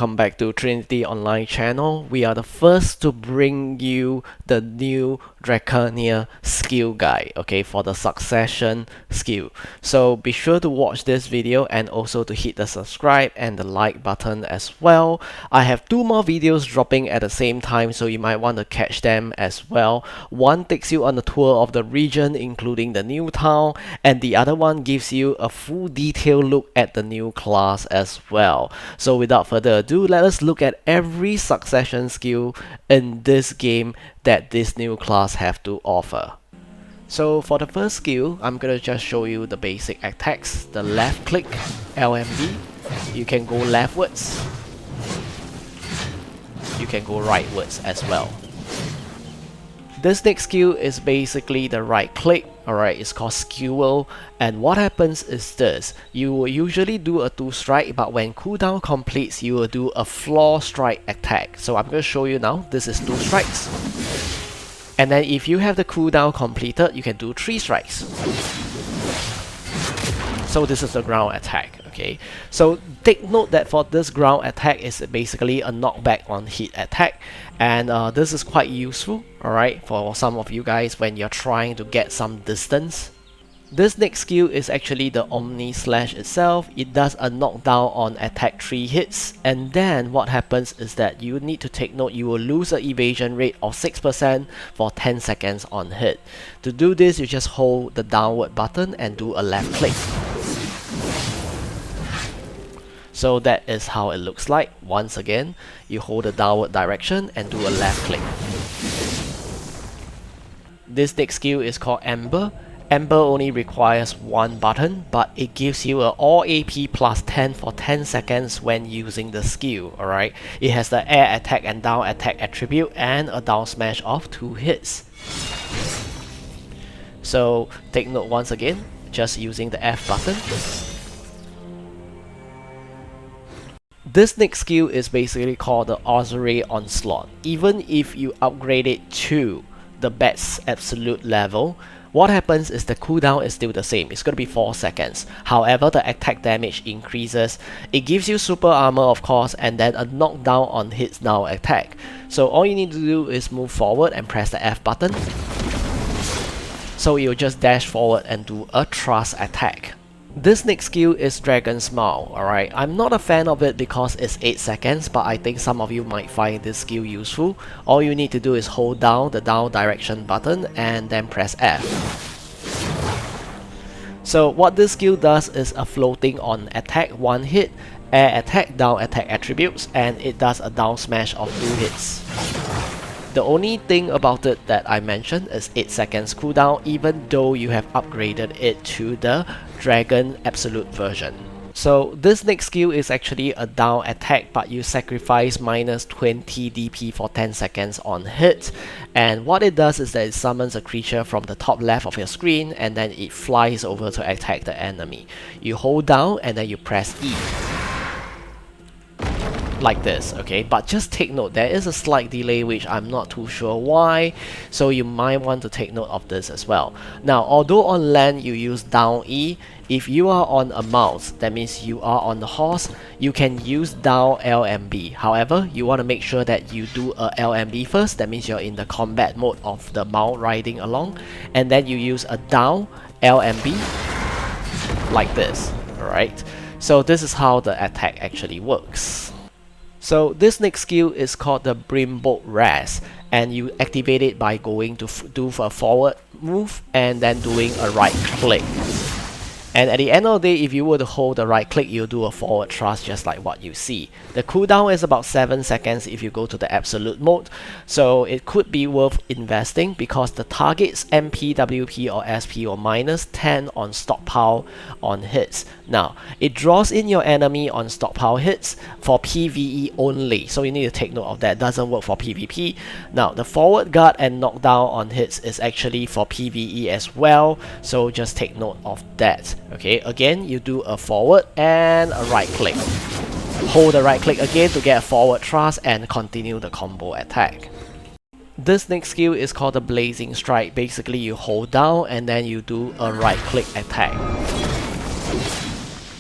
welcome back to Trinity Online channel. We are the first to bring you the new Drakania skill guide, okay, for the succession skill. So be sure to watch this video and also to hit the subscribe and the like button as well. I have two more videos dropping at the same time, so you might want to catch them as well. One takes you on a tour of the region including the new town, and the other one gives you a full detailed look at the new class as well. So without further ado, let us look at every succession skill in this game that this new class have to offer. So for the first skill, I'm gonna just show you the basic attacks. The left click, LMB, you can go leftwards, you can go rightwards as well. This next skill is basically the right click, alright, it's called Skewer, and what happens is this: you will usually do a 2 strike, but when cooldown completes, you will do a floor strike attack. So I'm going to show you now. This is 2 strikes, and then if you have the cooldown completed, you can do 3 strikes. So this is the ground attack. Okay, so take note that for this ground attack is basically a knockback on hit attack, and this is quite useful, alright, for some of you guys when you're trying to get some distance. This next skill is actually the Omni Slash itself. It does a knockdown on attack 3 hits, and then what happens is that you need to take note you will lose an evasion rate of 6% for 10 seconds on hit. To do this, you just hold the downward button and do a left click. So that is how it looks like. Once again, you hold the downward direction and do a left click. This next skill is called Ember. Ember only requires 1 button, but it gives you an all AP plus 10 for 10 seconds when using the skill, alright? It has the air attack and down attack attribute and a down smash of 2 hits. So take note once again, just using the F button. This next skill is basically called the Ozoray Onslaught. Even if you upgrade it to the best absolute level, what happens is the cooldown is still the same. It's going to be 4 seconds. However, the attack damage increases. It gives you super armor, of course, and then a knockdown on hits now attack. So all you need to do is move forward and press the F button. So you'll just dash forward and do a thrust attack. This next skill is Dragon Smile, alright. I'm not a fan of it because it's 8 seconds, but I think some of you might find this skill useful. All you need to do is hold down the down direction button and then press F. So what this skill does is a floating on attack 1 hit, air attack, down attack attributes, and it does a down smash of 2 hits. The only thing about it that I mentioned is 8 seconds cooldown, even though you have upgraded it to the Dragon Absolute version. So this next skill is actually a down attack, but you sacrifice minus 20 DP for 10 seconds on hit, and what it does is that it summons a creature from the top left of your screen and then it flies over to attack the enemy. You hold down and then you press E. Like this, okay, but just take note there is a slight delay which I'm not too sure why, so you might want to take note of this as well. Now, although on land you use down E, if you are on a mouse, that means you are on the horse, you can use down LMB. However, you want to make sure that you do a LMB first, that means you're in the combat mode of the mount riding along, and then you use a down LMB like this, alright. So this is how the attack actually works. So this next skill is called the Brimbolt Raz, and you activate it by going to do a forward move and then doing a right click. And at the end of the day, if you were to hold the right click, you'll do a forward thrust just like what you see. The cooldown is about 7 seconds if you go to the absolute mode, so it could be worth investing because the target's MP, WP or SP or minus 10 on stockpile on hits. Now, it draws in your enemy on stockpile hits for PvE only, so you need to take note of that. It doesn't work for PvP. Now, the forward guard and knockdown on hits is actually for PvE as well, so just take note of that. Okay, again, you do a forward and a right click. Hold the right click again to get a forward thrust and continue the combo attack. This next skill is called the Blazing Strike. Basically, you hold down and then you do a right click attack.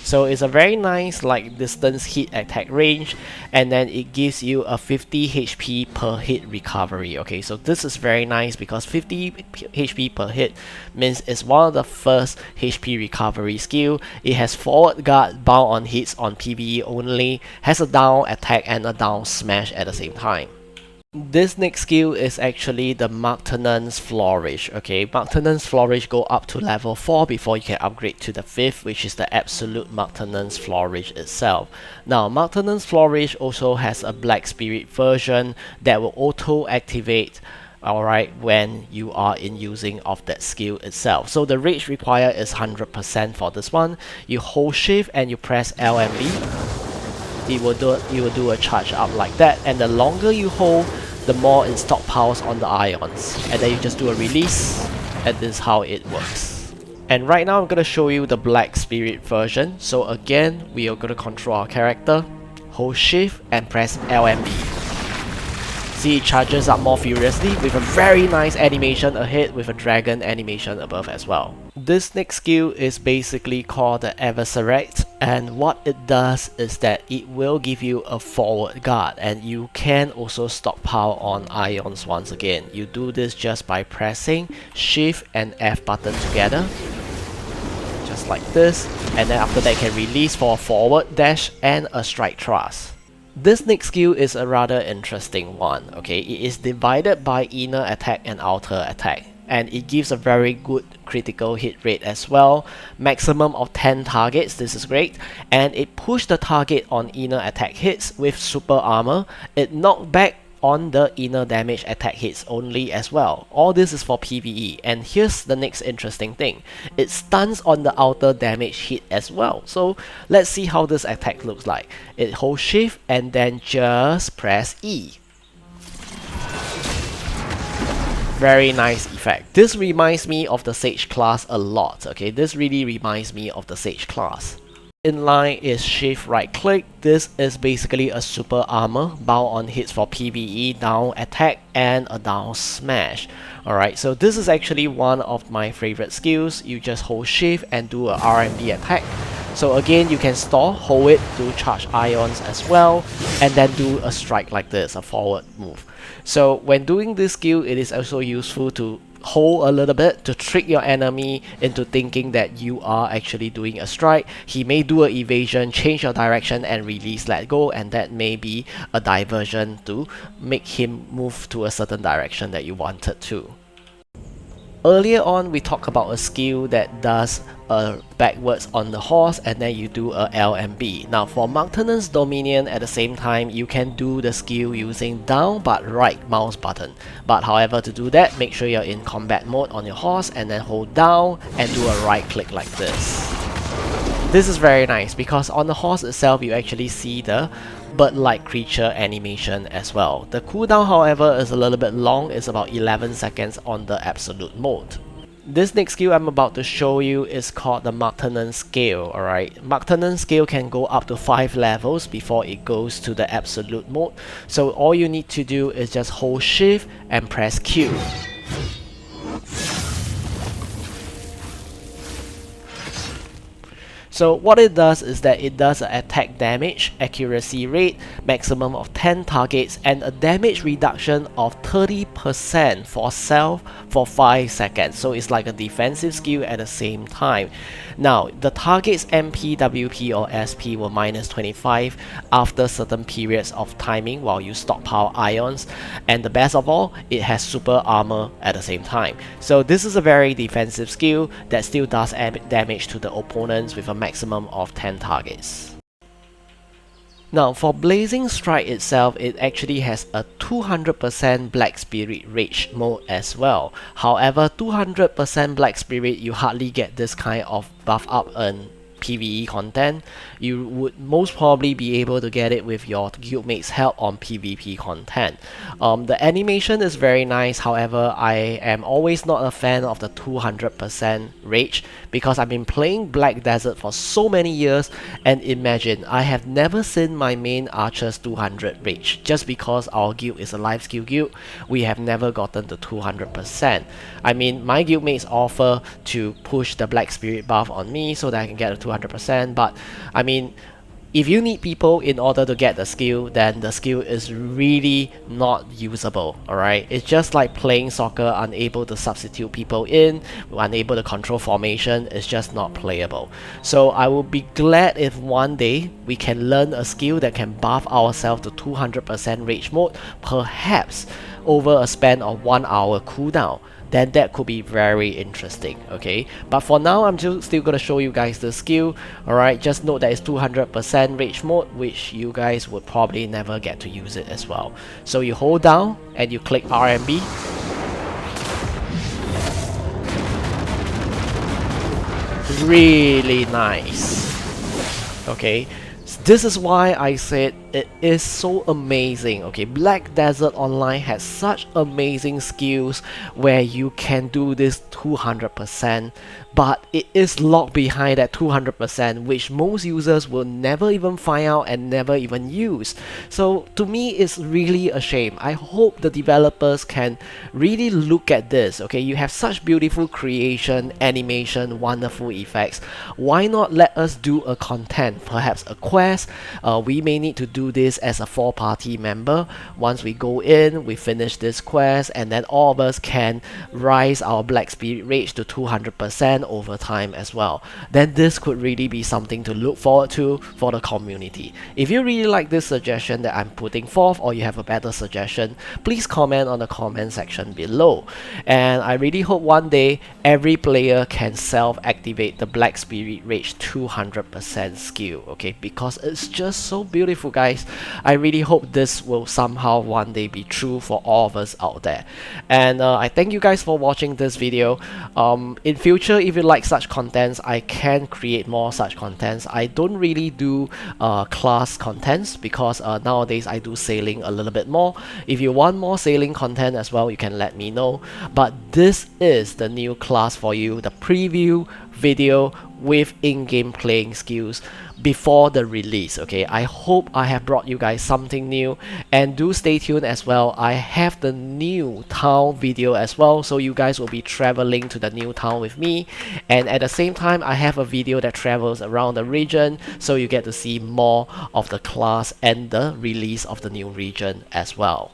So it's a very nice like distance hit attack range, and then it gives you a 50 HP per hit recovery. Okay, so this is very nice because 50 HP per hit means it's one of the first HP recovery skill. It has forward guard, bound on hits on PvE only, has a down attack and a down smash at the same time. This next skill is actually the Martenance Flourish. Okay, Martenance Flourish go up to level 4 before you can upgrade to the 5th, which is the absolute Martenance Flourish itself. Now, Martenance Flourish also has a Black Spirit version that will auto activate, alright, when you are in using of that skill itself. So the rage required is 100% for this one. You hold shift and you press L and B. It will do a charge up like that, and the longer you hold, the more it stockpiles on the ions, and then you just do a release, and this is how it works. And right now I'm gonna show you the Black Spirit version. So again, we are gonna control our character, hold shift and press L and B. See, it charges up more furiously with a very nice animation ahead with a dragon animation above as well. This next skill is basically called the Eversurrect, and what it does is that it will give you a forward guard, and you can also stockpile on ions once again. You do this just by pressing shift and F button together, just like this, and then after that you can release for a forward dash and a strike thrust. This next skill is a rather interesting one. Okay, it is divided by inner attack and outer attack, and it gives a very good critical hit rate as well, maximum of 10 targets. This is great, and it pushed the target on inner attack hits with super armor. It knocked back on the inner damage attack hits only as well. All this is for PvE, and here's the next interesting thing. It stuns on the outer damage hit as well. So let's see how this attack looks like. It holds shift and then just press E. Very nice effect. This reminds me of the Sage class a lot. Okay, this really reminds me of the Sage class. In line is shift right click. This is basically a super armor, bound on hits for PvE, down attack and a down smash. Alright, so this is actually one of my favorite skills. You just hold shift and do a Rnb attack. So again, you can store, hold it, do charge ions as well, and then do a strike like this, a forward move. So when doing this skill, it is also useful to hold a little bit to trick your enemy into thinking that you are actually doing a strike. He may do an evasion, change your direction and release let go, and that may be a diversion to make him move to a certain direction that you wanted to. Earlier on, we talked about a skill that does a backwards on the horse and then you do a L and B. Now for Martenance Dominion, at the same time, you can do the skill using down but right mouse button. But however, to do that, make sure you're in combat mode on your horse and then hold down and do a right click like this. This is very nice because on the horse itself, you actually see the bird-like creature animation as well. The cooldown, however, is a little bit long. It's about 11 seconds on the absolute mode. This next skill I'm about to show you is called the Mutton Scale. Alright, Mutton Scale can go up to 5 levels before it goes to the absolute mode. So all you need to do is just hold shift and press Q. So what it does is that it does an attack damage, accuracy rate, maximum of 10 targets, and a damage reduction of 30% for self for 5 seconds. So it's like a defensive skill at the same time. Now, the target's MP, WP or SP will minus 25 after certain periods of timing while you stockpile ions, and the best of all, it has super armor at the same time. So this is a very defensive skill that still does damage to the opponents with a maximum of 10 targets. Now for Blazing Strike itself, it actually has a 200% Black Spirit Rage mode as well. However, 200% Black Spirit, you hardly get this kind of buff up in PvE content. You would most probably be able to get it with your guildmate's help on PvP content. The animation is very nice, however, I am always not a fan of the 200% rage because I've been playing Black Desert for so many years, and imagine, I have never seen my main archers 200 rage. Just because our guild is a life skill guild, we have never gotten to 200%. I mean, my guildmates offer to push the Black Spirit buff on me so that I can get a 200%, but I mean, if you need people in order to get the skill, then the skill is really not usable, alright? It's just like playing soccer, unable to substitute people in, unable to control formation, it's just not playable. So I will be glad if one day we can learn a skill that can buff ourselves to 200% rage mode, perhaps over a span of 1 hour cooldown. Then that could be very interesting, okay? But for now, I'm still gonna show you guys the skill, alright? Just note that it's 200% rage mode, which you guys would probably never get to use it as well. So you hold down and you click Rnb. Really nice, okay? This is why I said it is so amazing, okay? Black Desert Online has such amazing skills where you can do this 200%, but it is locked behind that 200%, which most users will never even find out and never even use. So to me, it's really a shame. I hope the developers can really look at this, okay? You have such beautiful creation, animation, wonderful effects. Why not let us do a content, perhaps a quest? We may need to do this as a 4-party member. Once we go in, we finish this quest, and then all of us can rise our Black Spirit Rage to 200% over time as well. Then this could really be something to look forward to for the community. If you really like this suggestion that I'm putting forth, or you have a better suggestion, please comment on the comment section below. And I really hope one day every player can self-activate the Black Spirit Rage 200% skill, okay? Because it's just so beautiful, guys. I really hope this will somehow one day be true for all of us out there. And I thank you guys for watching this video. In future, if you like such contents, I can create more such contents. I don't really do class contents because nowadays I do sailing a little bit more. If you want more sailing content as well, you can let me know. But this is the new class for you, the preview video with in-game playing skills before the release, okay? I hope I have brought you guys something new, and do stay tuned as well. I have the new town video as well, so you guys will be traveling to the new town with me, and at the same time I have a video that travels around the region, so you get to see more of the class and the release of the new region as well.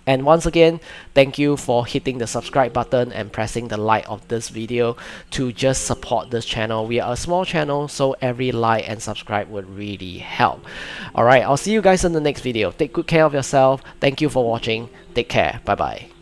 And once again, thank you for hitting the subscribe button and pressing the like of this video to just support this channel. We are a small channel, so every like and subscribe would really help. Alright, I'll see you guys in the next video. Take good care of yourself. Thank you for watching. Take care. Bye bye.